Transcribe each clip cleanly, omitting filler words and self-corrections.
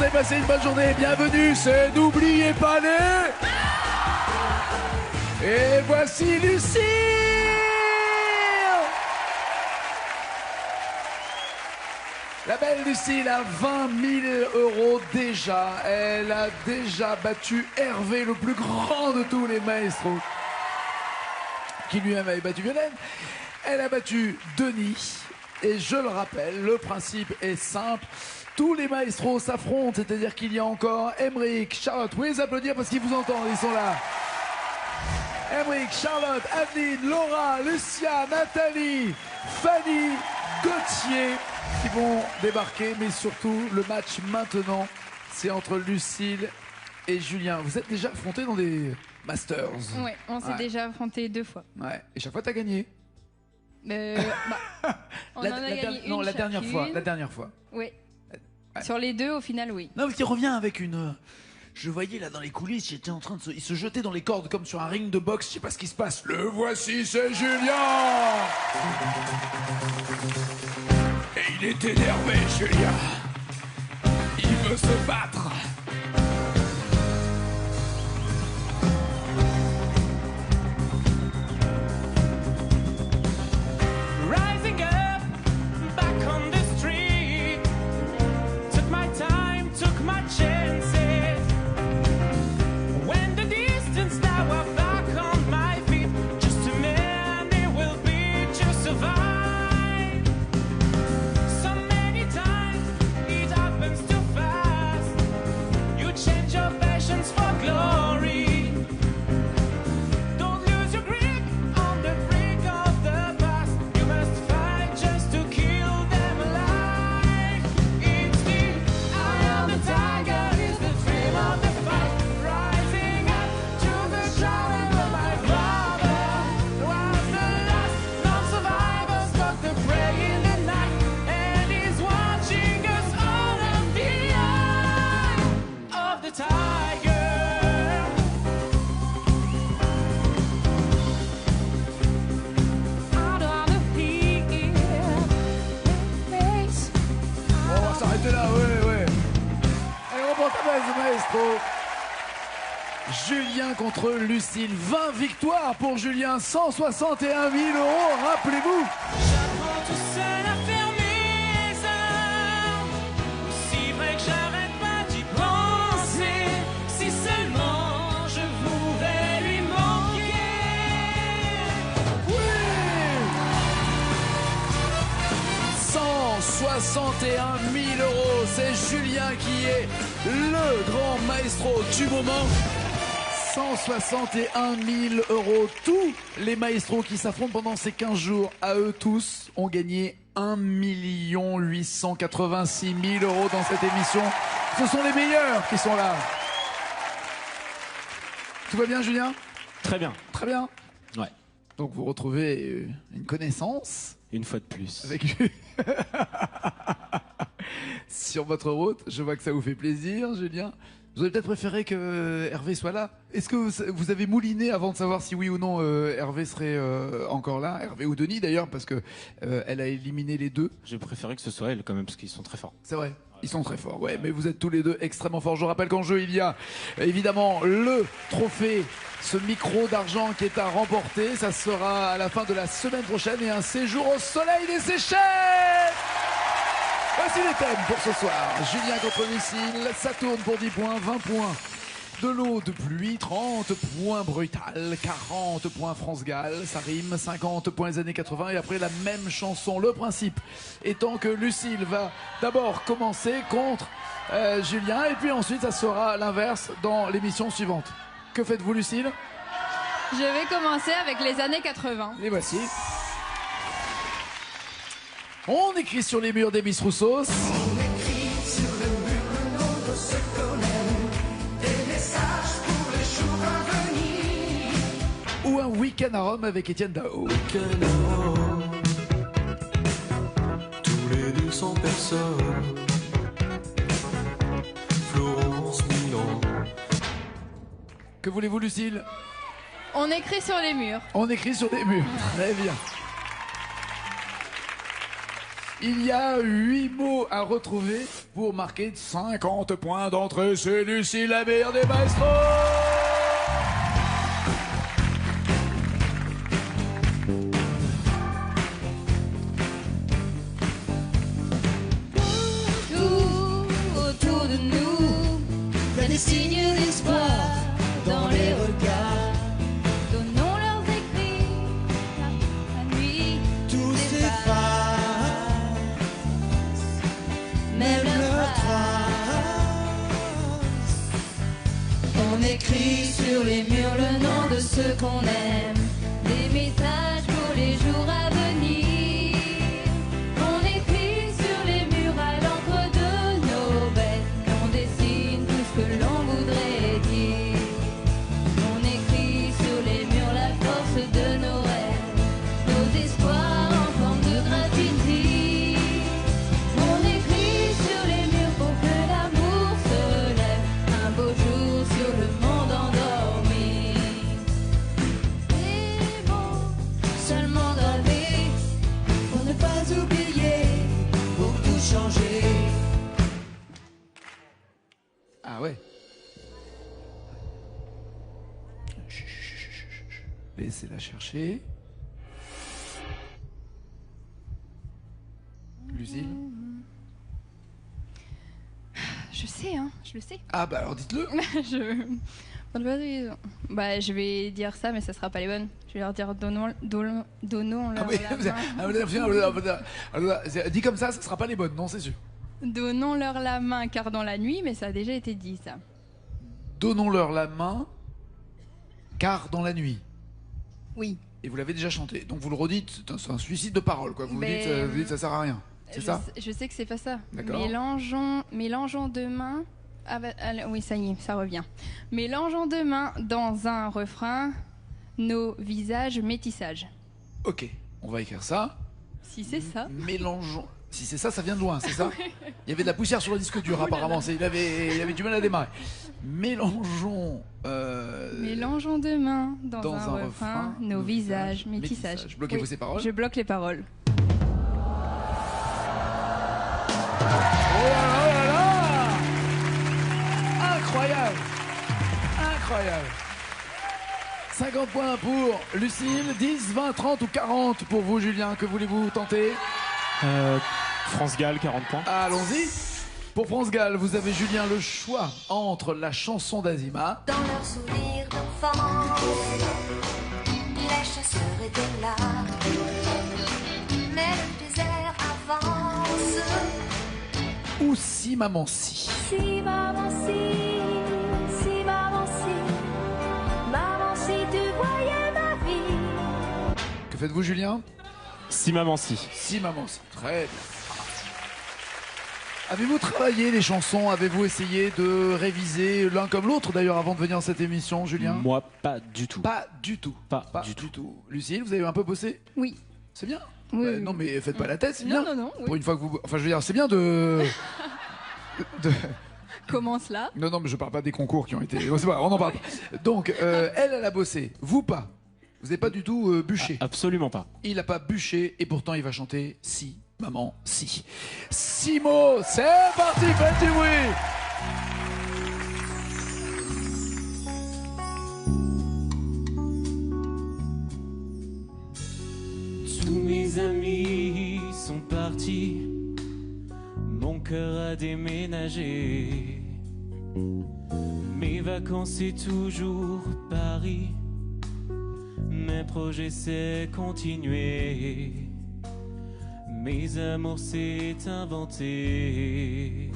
Marseille, passez une bonne journée. Bienvenue, c'est N'oubliez pas les... Et voici Lucille. La belle Lucille a 20 000 € déjà. Elle a déjà battu Hervé, le plus grand de tous les maestros, qui lui-même avait battu Violaine. Elle a battu Denis. Et je le rappelle, le principe est simple. Tous les maestros s'affrontent, c'est-à-dire qu'il y a encore Emeric, Charlotte. Vous pouvez les applaudir parce qu'ils vous entendent, ils sont là. Emeric, Charlotte, Adeline, Laura, Lucia, Nathalie, Fanny, Gauthier qui vont débarquer. Mais surtout, le match maintenant, c'est entre Lucille et Julien. Vous êtes déjà affrontés dans des Masters? Oui, on s'est déjà affrontés 2 fois. Ouais. Et chaque fois, t'as gagné? On en a gagné une la dernière fois. La dernière fois. Oui. Ouais. Sur les 2, au final, oui. Non, parce qu'il revient avec une... Je voyais là dans les coulisses, il était en train de il se jetait dans les cordes comme sur un ring de boxe. Je sais pas ce qui se passe. Le voici, c'est Julien. Et il est énervé, Julien. Il veut se battre. Julien contre Lucille. 20 victoires pour Julien, 161 000 €, rappelez-vous. J'apprends tout seul à fermer les armes. Si vrai que j'arrête pas d'y penser. Si seulement je pouvais lui manquer. Oui, 161 000 €. C'est Julien qui est le grand maestro du moment. 161 000 €. Tous les maestros qui s'affrontent pendant ces 15 jours, à eux tous, ont gagné 1 886 000 € dans cette émission. Ce sont les meilleurs qui sont là. Tout va bien, Julien? Très bien. Très bien. Ouais. Donc vous retrouvez une connaissance. Une fois de plus. Avec sur votre route. Je vois que ça vous fait plaisir, Julien. Vous auriez peut-être préféré que Hervé soit là. Est-ce que vous avez mouliné avant de savoir si oui ou non Hervé serait encore là? Hervé ou Denis d'ailleurs, parce que elle a éliminé les deux. J'ai préféré que ce soit elle quand même, parce qu'ils sont très forts. C'est vrai. Ils sont très forts, ouais, mais vous êtes tous les deux extrêmement forts. Je rappelle qu'en jeu, il y a évidemment le trophée, ce micro d'argent qui est à remporter. Ça sera à la fin de la semaine prochaine et un séjour au soleil des Seychelles. Voici les thèmes pour ce soir. Julien contre Lucille, ça tourne pour 10 points, 20 points. De l'eau de pluie, 30 points brutal, 40 points France-Gall, ça rime, 50 points les années 80 et après la même chanson. Le principe étant que Lucille va d'abord commencer contre Julien et puis ensuite ça sera l'inverse dans l'émission suivante. Que faites-vous, Lucille? Je vais commencer avec les années 80. Les voici. On écrit sur les murs des Miss Roussos. Ou un week-end à Rome avec Étienne Dao. Tous les 200 personnes. Florence, Milan. Que voulez-vous, Lucille? On écrit sur les murs. On écrit sur des murs. Très bien. Il y a 8 mots à retrouver pour marquer 50 points d'entrée. C'est Lucille, la meilleure des maestros. Tout autour de nous, il y a des signes d'espoir dans les regards. Donnons leurs écrits, la nuit, Tout s'efface, même leur trace. On écrit sur les murs le nom de ceux qu'on aime, des messages pour les jours à venir. On écrit sur les murs à l'encre de nos bêtes, on dessine tout ce que l'on voudrait dire. On écrit sur les murs la force de nos rêves, nos espoirs en forme de graffiti. On écrit sur les murs pour que l'amour se lève un beau jour sur le monde endormi. Des mots seulement gravés Pour ne pas oublier, pour tout changer. Ah ouais. Chut, chut, chut, chut, chut. Laissez-la chercher. Lucille. Je sais, hein, je le sais. Ah bah alors dites-le. Je vais dire ça, mais ça sera pas les bonnes. Je vais leur dire donnons leur Ah oui, la main. dit comme ça sera pas les bonnes, non, c'est sûr. Donnons leur la main, car dans la nuit, mais ça a déjà été dit, ça. Donnons-leur la main, car dans la nuit. Oui. Et vous l'avez déjà chanté, donc vous le redites, c'est un suicide de parole, quoi. Vous dites ça sert à rien. C'est ça. Je sais que c'est pas ça. D'accord. Mélangeons deux mains. Ah bah, oui, ça y est, ça revient. Mélangeons deux mains dans un refrain, nos visages métissages. Ok, on va écrire ça. Si c'est ça. Mélangeons. Si c'est ça, ça vient de loin, c'est ça. Il y avait de la poussière sur le disque dur, apparemment. Il avait du mal à démarrer. Mélangeons. Mélangeons deux mains dans un refrain, nos visages métissages. Bloquez-vous ces paroles. Je bloque les paroles. Oh là là. Incroyable. Incroyable. 50 points pour Lucille, 10, 20, 30 ou 40 pour vous, Julien. Que voulez-vous tenter? France Gall, 40 points. Allons-y. Pour France Gall, vous avez, Julien, le choix entre la chanson d'Azima. Dans leurs souvenirs d'enfance, les chasseurs étaient là. Mais le désert avance. Ou Si Maman Si. Si maman si, si maman si tu voyais ma vie. Que faites-vous, Julien? Si maman si. Si Maman Si. Très bien. Avez-vous travaillé les chansons? Avez-vous essayé de réviser l'un comme l'autre, d'ailleurs, avant de venir dans cette émission, Julien? Moi, pas du tout. Pas du tout. Pas du tout. Lucille, vous avez un peu bossé? Oui. C'est bien. Oui, Bah, oui. non, mais faites pas la tête, c'est Non, bien. non, non. Pour Oui. une fois que vous... Enfin, je veux dire, c'est bien de... Comment cela? Non, non, mais je parle pas des concours qui ont été... Bon, c'est pas grave, on en parle pas. Donc, elle a bossé. Vous, pas. Vous n'avez pas du tout bûché. Absolument pas. Il n'a pas bûché et pourtant il va chanter Si, Maman, Si. 6 mots, c'est parti, faites du bruit. Tous mes amis sont partis, mon cœur a déménagé. Mes vacances c'est toujours Paris, mes projets c'est continuer, mes amours c'est inventer.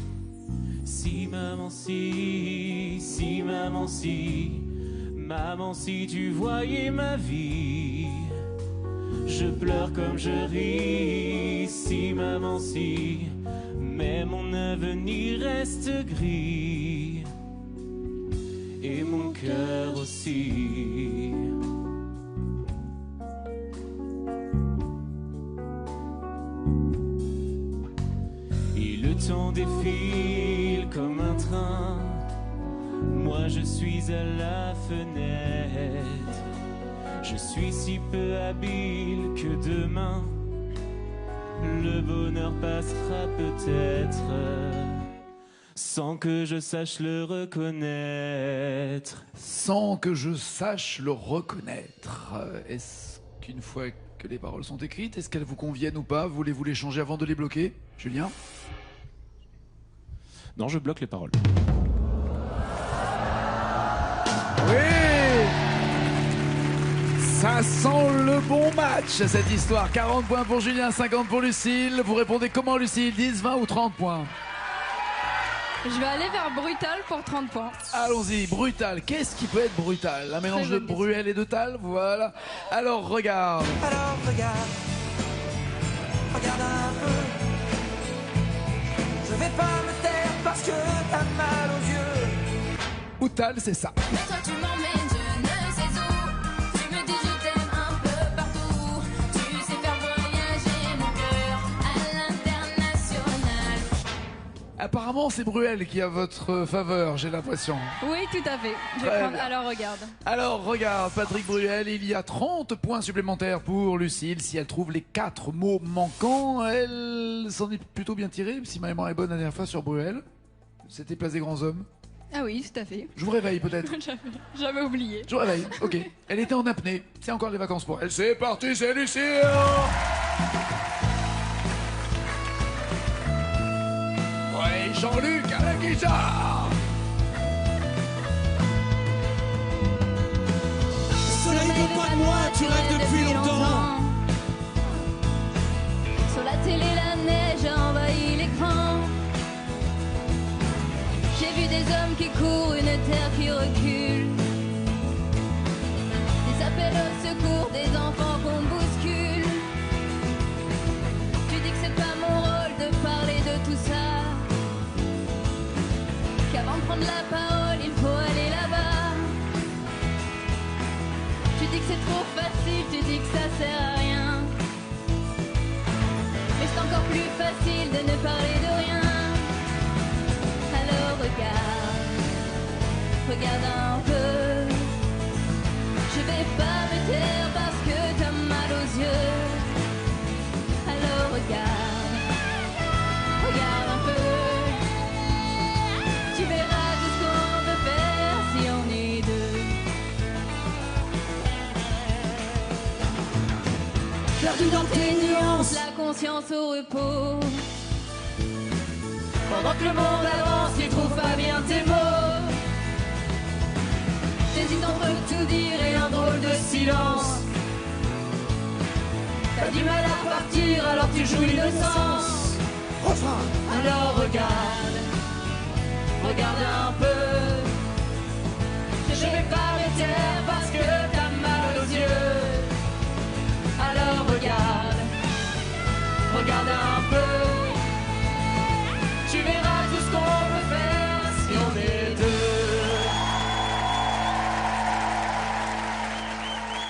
Si maman si, si maman si, maman si tu voyais ma vie. Je pleure comme je ris, si maman si, mais mon avenir reste gris, et mon cœur aussi. Et le temps défile comme un train, moi je suis à la fenêtre. Je suis si peu habile que demain le bonheur passera peut-être sans que je sache le reconnaître. Sans que je sache le reconnaître. Est-ce qu'une fois que les paroles sont écrites, est-ce qu'elles vous conviennent ou pas? Voulez-vous les changer avant de les bloquer? Julien? Non, je bloque les paroles. Oui! Ça sent le bon match, cette histoire. 40 points pour Julien, 50 pour Lucille. Vous répondez comment, Lucille? 10, 20 ou 30 points? Je vais aller vers Brutal pour 30 points. Allons-y, brutal. Qu'est-ce qui peut être brutal? Un mélange de bonne question. Bruel et de Tal, voilà. Alors, regarde. Alors regarde, regarde un peu. Je vais pas me taire parce que t'as mal aux yeux. Ou Tal, c'est ça. Mais toi tu m'emmènes, je ne sais où. Tu me dis je t'aime un peu partout. Tu sais faire voyager mon cœur à l'international. Apparemment, c'est Bruel qui a votre faveur, j'ai l'impression. Oui, tout à fait. Je vais Très prendre. bien. Alors regarde. Alors, regarde, Patrick Bruel, il y a 30 points supplémentaires pour Lucille. Si elle trouve les 4 mots manquants, elle s'en est plutôt bien tirée. Si ma mémoire est bonne la dernière fois sur Bruel, c'était Place des Grands Hommes. Ah oui, tout à fait. Je vous réveille peut-être. J'avais oublié. Je vous réveille, ok. Elle était en apnée. C'est encore les vacances pour elle. C'est parti, c'est Lucille. Ouais, Jean-Luc à la guitare. Soleil veut pas de moi, tu rêves depuis longtemps. Sur la télé, la neige a envahi l'écran. J'ai vu des hommes qui courent, une terre qui recule. Des appels au secours, des enfants qu'on bouscule. Tu dis que c'est pas mon rôle de parler de tout ça. Qu'avant de prendre la parole, il faut aller là-bas. Tu dis que c'est trop facile, tu dis que ça sert à rien. Mais c'est encore plus facile de ne parler de rien. Alors regarde, regarde un peu. Je vais pas me taire parce que t'as mal aux yeux. Alors regarde, regarde un peu. Tu verras tout ce qu'on peut faire si on est deux. Perdu dans tes nuances. La conscience au repos. Pendant que le monde avance, tu trouves pas bien tes mots. T'hésites entre tout dire et un drôle de silence. T'as du mal à partir, alors tu joues l'innocence. Refrain. Alors regarde, regarde un peu. Je vais pas me taire parce que t'as mal aux yeux. Alors regarde, regarde un peu. Tu verras tout ce qu'on peut faire si on est deux.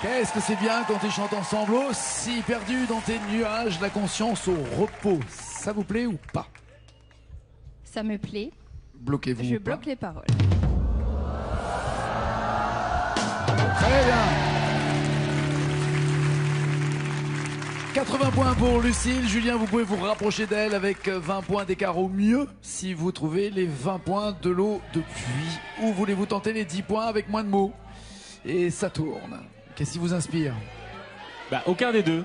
Qu'est-ce que c'est bien quand ils chantent ensemble, aussi perdu dans tes nuages, la conscience au repos. Ça vous plaît ou pas? Ça me plaît. Bloquez-vous. Je ou pas? bloque les paroles. Très bien. 80 points pour Lucille. Julien, vous pouvez vous rapprocher d'elle avec 20 points d'écart au mieux si vous trouvez les 20 points de l'eau de pluie. Ou voulez-vous tenter les 10 points avec moins de mots? Et ça tourne. Qu'est-ce qui vous inspire? Bah, aucun des deux.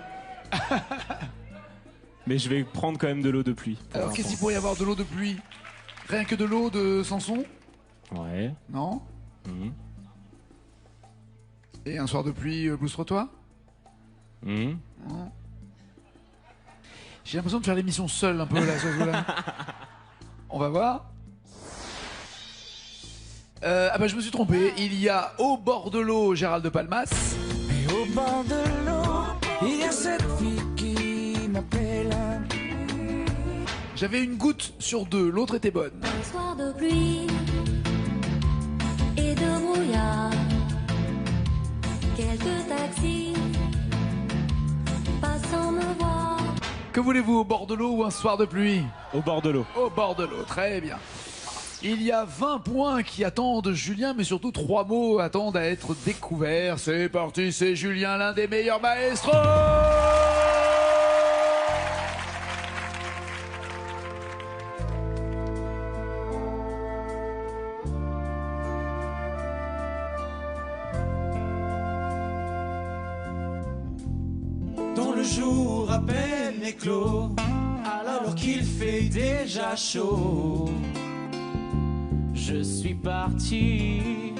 Mais je vais prendre quand même de l'eau de pluie. Alors, qu'est-ce qu'il pourrait y avoir de l'eau de pluie? Rien que de l'eau de Samson? Ouais. Non? Mhm. Et un soir de pluie, bloustre-toi? Mhm. Non. J'ai l'impression de faire l'émission seul un peu là, sur ce coup-là. On va voir. Ah bah je me suis trompé. Il y a Au bord de l'eau Gérald de Palmas. Et au bord de l'eau, il y a cette fille qui m'appelle. J'avais une goutte sur deux, l'autre était bonne. Un soir de pluie et de brouillard, quelques taxis passant me voir. Que voulez-vous, au bord de l'eau ou un soir de pluie? Au bord de l'eau. Au bord de l'eau, très bien. Il y a 20 points qui attendent Julien, mais surtout 3 mots attendent à être découverts. C'est parti, c'est Julien, l'un des meilleurs maestros. le jour à peine éclos, alors qu'il fait déjà chaud. Je suis parti,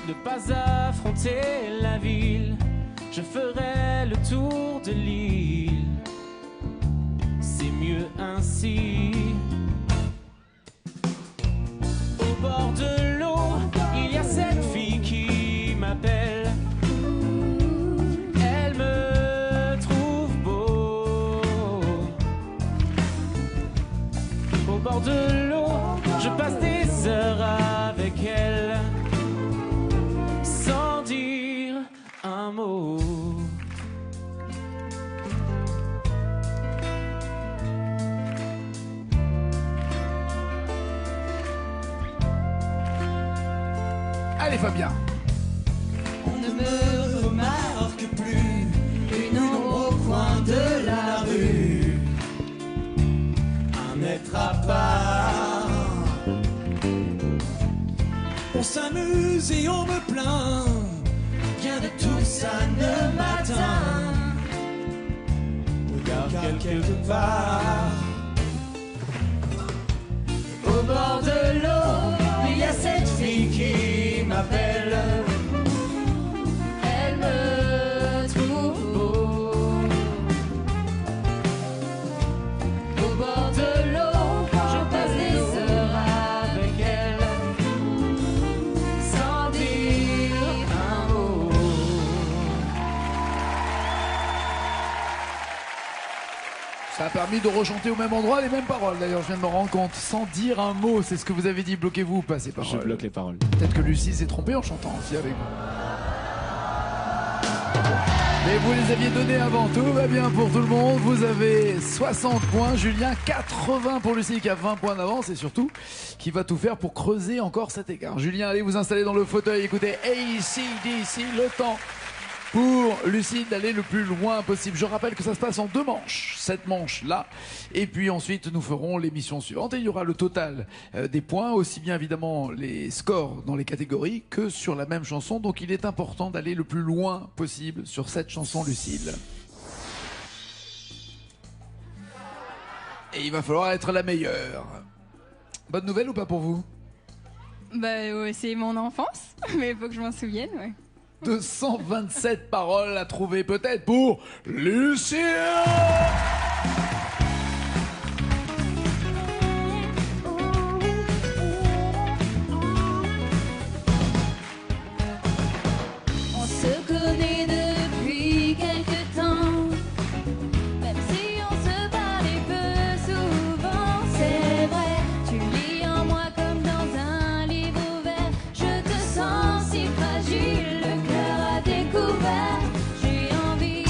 ne pas affronter la ville. Je ferai le tour de l'île, c'est mieux ainsi. Au bord de l'eau, il y a cette fille qui m'appelle. Elle me trouve beau. Au bord de l'eau, je passe des heures avec elle, sans dire un mot. Allez Fabien. On ne me remarque plus, une ombre au coin de la rue, Un être à part. on s'amuse et on me plaint, rien de tout ça ne m'atteint. Regarde quelque part. Au bord de l'eau, il y a cette fille qui m'appelle. Elle me trouve beau. Au bord de l'eau, je passe des heures avec elle, sans dire un mot. Ça a permis de rechanter au même endroit les mêmes paroles. D'ailleurs, je viens de me rendre compte. Sans dire un mot, c'est ce que vous avez dit. Bloquez-vous ou pas ces Je paroles? bloque les paroles. Peut-être que Lucie s'est trompée en chantant aussi avec vous. Mais vous les aviez donnés avant. Tout va bien pour tout le monde. Vous avez 60 points. Julien, 80 pour Lucie qui a 20 points d'avance et surtout qui va tout faire pour creuser encore cet écart. Julien, allez vous installer dans le fauteuil. Écoutez, AC/DC, le temps pour Lucie d'aller le plus loin possible. Je rappelle que ça se passe en 2 manches, cette manche-là. Et puis ensuite, nous ferons l'émission suivante et il y aura le total des points, aussi bien évidemment les scores dans les catégories que sur la même chanson. Donc il est important d'aller le plus loin possible sur cette chanson, Lucille. Et il va falloir être la meilleure. Bonne nouvelle ou pas pour vous? Bah ouais, c'est mon enfance, mais il faut que je m'en souvienne, ouais. 227 paroles à trouver peut-être pour Lucille. On se connaît depuis quelque temps, même si on se parlait peu souvent. C'est vrai, tu lis en moi comme dans un livre ouvert. Je te sens si fragile, le cœur à découvert. J'ai envie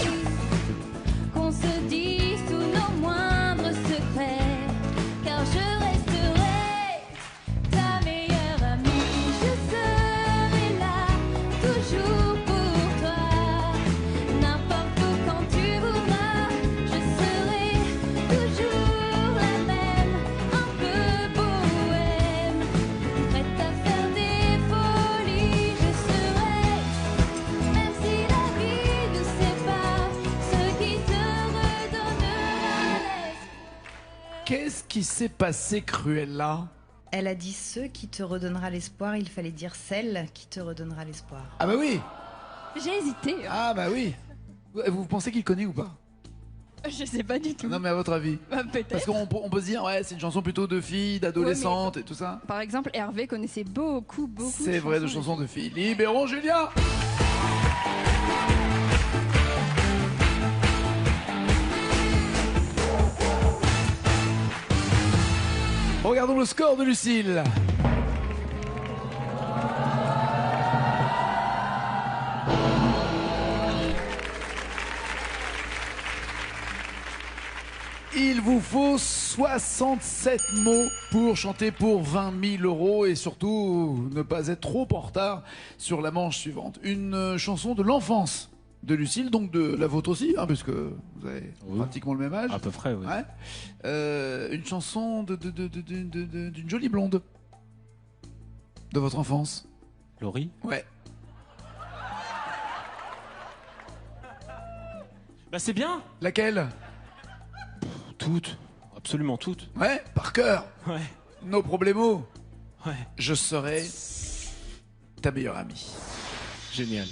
qu'on se dise tous nos moindres secrets, car je resterai ta meilleure amie. Je serai là, toujours pour toi, n'importe où quand tu voudras. Je serai toujours la même, un peu bohème, prête à faire des folies. Je serai, même si la vie nous sépare, ce qui te redonnera l'espoir. Qu'est-ce qui s'est passé, Cruella? Elle a dit ce qui te redonnera l'espoir, il fallait dire celle qui te redonnera l'espoir. Ah bah oui. J'ai hésité. Ah bah oui. Vous pensez qu'il connaît ou pas? Je sais pas du tout. Non mais à votre avis? Bah, Parce peut-être. qu'on peut se dire, ouais, c'est une chanson plutôt de filles, d'adolescentes et tout ça. Par exemple, Hervé connaissait beaucoup. C'est vrai, de chansons de filles. Libérons Julien. Regardons le score de Lucille. Il vous faut 67 mots pour chanter pour 20 000 euros et surtout ne pas être trop en retard sur la manche suivante. Une chanson de l'enfance de Lucille, donc de la vôtre aussi, hein, puisque vous avez Oui. pratiquement le même âge. À peu près, oui. Ouais. Une chanson d'une jolie blonde de votre enfance. Laurie? Ouais. Bah c'est bien. Laquelle? Toutes. Absolument toutes. Ouais, par cœur. Ouais. No problemo. Ouais. Je serai ta meilleure amie. Génial.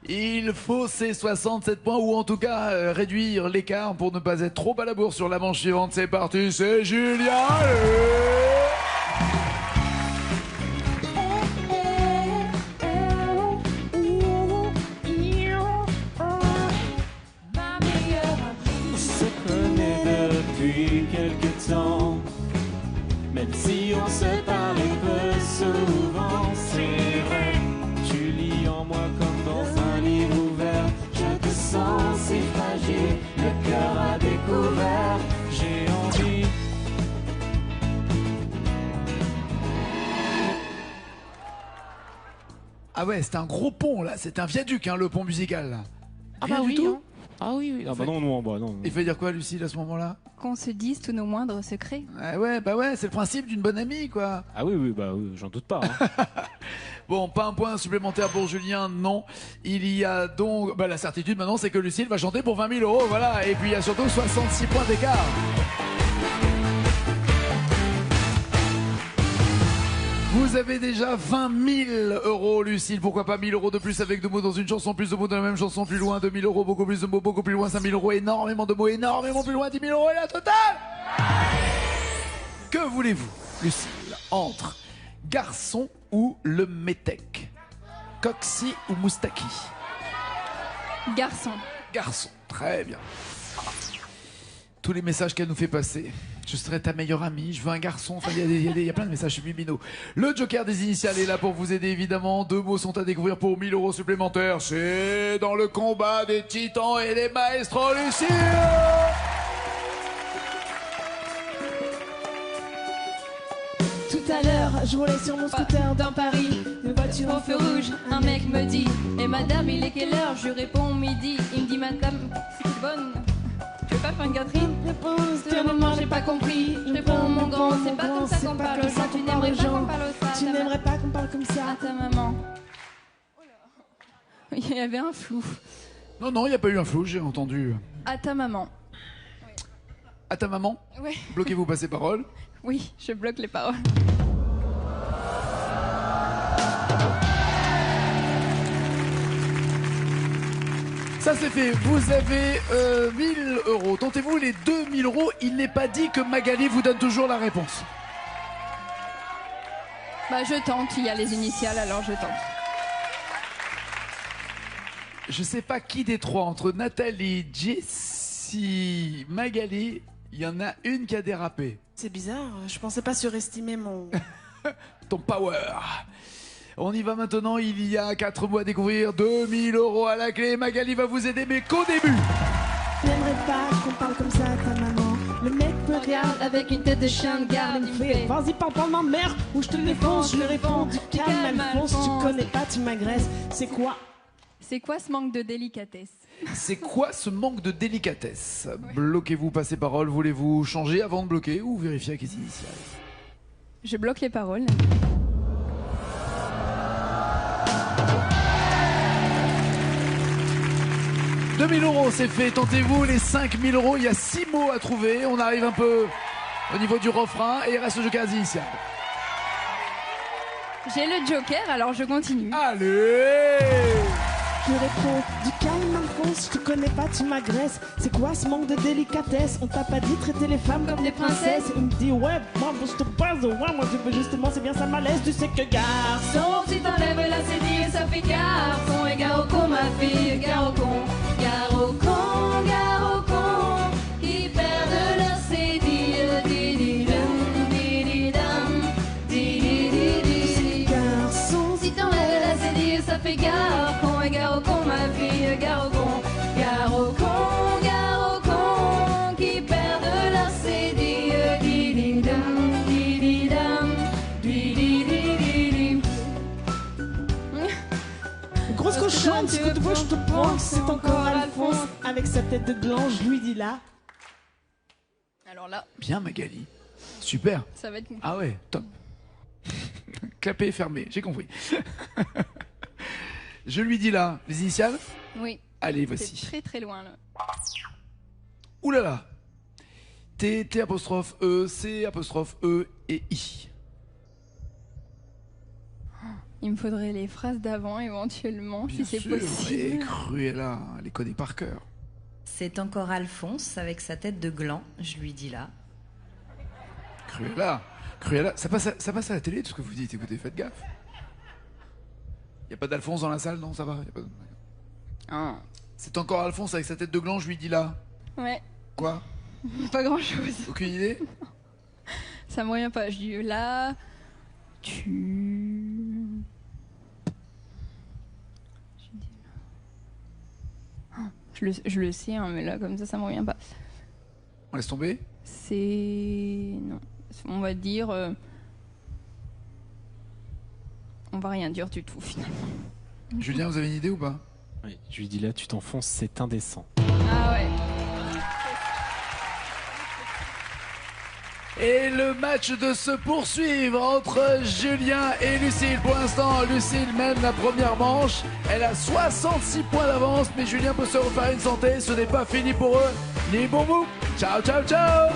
Il faut ces 67 points ou en tout cas réduire l'écart pour ne pas être trop à la bourre sur la manche suivante. C'est parti, c'est Julien. On se connaît depuis quelque temps, même si on se parle peu souvent, c'est vrai. Tu lis en moi comme dans un livre ouvert. Je te sens si fragile, le cœur à découvert. J'ai envie. Ah ouais, c'est un gros pont là, c'est un viaduc le pont musical là. Ah Rien bah du oui. tout. Hein. Ah oui, oui. Ah bah non, non, bah non. Il fait dire quoi Lucille à ce moment-là? Qu'on se dise tous nos moindres secrets. Bah ouais, c'est le principe d'une bonne amie quoi. Ah oui, oui, bah oui, j'en doute pas. Hein. Bon, pas un point supplémentaire pour Julien, non. Il y a donc... la certitude maintenant, c'est que Lucille va chanter pour 20 000 euros, voilà. Et puis il y a surtout 66 points d'écart. Vous avez déjà 20 000 euros, Lucille. Pourquoi pas 1 000 euros de plus avec 2 mots dans une chanson, plus de mots dans la même chanson, plus loin, 2 000 euros, beaucoup plus de mots, beaucoup plus loin, 5 000 euros, énormément de mots, énormément plus loin, 10 000 euros et la totale. Que voulez-vous, Lucille, entre garçon ou le métèque? Coxy ou Moustaki? Garçon. Garçon, très bien. Tous les messages qu'elle nous fait passer. Je serai ta meilleure amie, je veux un garçon. Enfin, il y a plein de messages subliminaux. Le Joker des initiales est là pour vous aider, évidemment. 2 mots sont à découvrir pour 1 000 euros supplémentaires. C'est dans le combat des titans et des maestros, Lucille. Tout à l'heure, je roulais sur mon scooter dans Paris. Une voiture Au feu rouge, un mec me dit: et madame, il est quelle heure? Je réponds midi. Il me dit: madame, c'est bonne. Tu veux pas faire une gâterie? réponse Sur le moment, j'ai pas compris. Je réponds: mon grand, c'est pas comme ça qu'on parle aux gens. Tu n'aimerais pas qu'on parle aux ça. Tu n'aimerais pas qu'on parle comme ça À ta maman. Il y avait un flou. Non, non, il n'y a pas eu un flou, j'ai entendu. À ta maman. À ta maman? Ouais. Bloquez-vous pas ces paroles. Oui, je bloque les paroles. Ça c'est fait, vous avez 1000 euros. Tentez-vous les 2000 euros. Il n'est pas dit que Magali vous donne toujours la réponse. Bah je tente, il y a les initiales, alors je tente. Je sais pas qui des trois, entre Nathalie, Jessie, Magali, il y en a une qui a dérapé. C'est bizarre, je pensais pas surestimer mon... Ton power. On y va maintenant, il y a 4 mots à découvrir, 2000 euros à la clé. Magali va vous aider, mais qu'au début. N'aimerais pas qu'on parle comme ça à ta maman. Le mec me regarde avec une tête de chien de garde, il me fait: vas-y, parle pas de ma mère ou je te défonce. Je lui réponds: du calme, Alphonse, tu connais pas, tu m'agresses. C'est quoi? C'est quoi ce manque de délicatesse? C'est quoi ce manque de délicatesse? Bloquez-vous pas ces paroles, voulez-vous changer avant de bloquer ou vérifier avec les initiales? Je bloque les paroles. « 2000 euros, c'est fait. Tentez-vous les 5000 euros. Il y a 6 mots à trouver. On arrive un peu au niveau du refrain et il reste le joker initial. J'ai le joker, alors je continue. Allez! Je réponds: du calme, Alphonse, je te connais pas, tu m'agresses. C'est quoi ce manque de délicatesse? On t'a pas dit traiter les femmes comme des princesses? Il me dit: ouais, moi je te base, ouais, moi je veux justement, c'est bien ça malaise. Tu sais que garçon, Si t'enlèves la cédille, ça fait garçon. Et gare au con, ma fille, gare au con. Gare au con, gare au con, qui perdent leur cédille. Di-di-dum, di-di-dum, di-di-di-di. garçon, Si t'enlèves la cédille, ça fait gare au con. Et gare au con, ma fille, gare au con. Gare au con, qui perdent leur cédille. Di-di-dum, di-di-dum, di-di-di-di-di. grosse cochonne, ce que tu veux, je te prends. C'est encore Alphonse avec sa tête de gland, je lui dis là. Alors là, Bien, Magali. Super. ça va être... Ah ouais, top. Clapé et fermé, j'ai compris. Je lui dis là, les initiales? Oui. Allez, C'est voici. très très loin là. Ouh là là. T, T apostrophe E, C apostrophe E et I. Il me faudrait les phrases d'avant éventuellement, Bien si c'est sûr, possible. et Cruella, elle les connaît par cœur. C'est encore Alphonse avec sa tête de gland, je lui dis là. Cruella, ça passe à la télé tout ce que vous dites, écoutez, faites gaffe. Y a pas d'Alphonse dans la salle, non, ça va y a pas de- Ah. C'est encore Alphonse avec sa tête de gland, je lui dis là. Ouais, Quoi? pas grand chose. Aucune idée? Ça me revient pas. Je dis là, tu. Je le sais, hein, mais là, comme ça me revient pas. On laisse tomber? C'est. Non. On va dire. On va rien dire du tout, finalement. Julien, vous avez une idée ou pas? Oui, je lui dis là, tu t'enfonces, c'est indécent. Ah ouais. Et le match de se poursuivre entre Julien et Lucille. Pour l'instant, Lucille mène la première manche. Elle a 66 points d'avance, mais Julien peut se refaire une santé. Ce n'est pas fini pour eux. Ni bon bout. Ciao, ciao, ciao.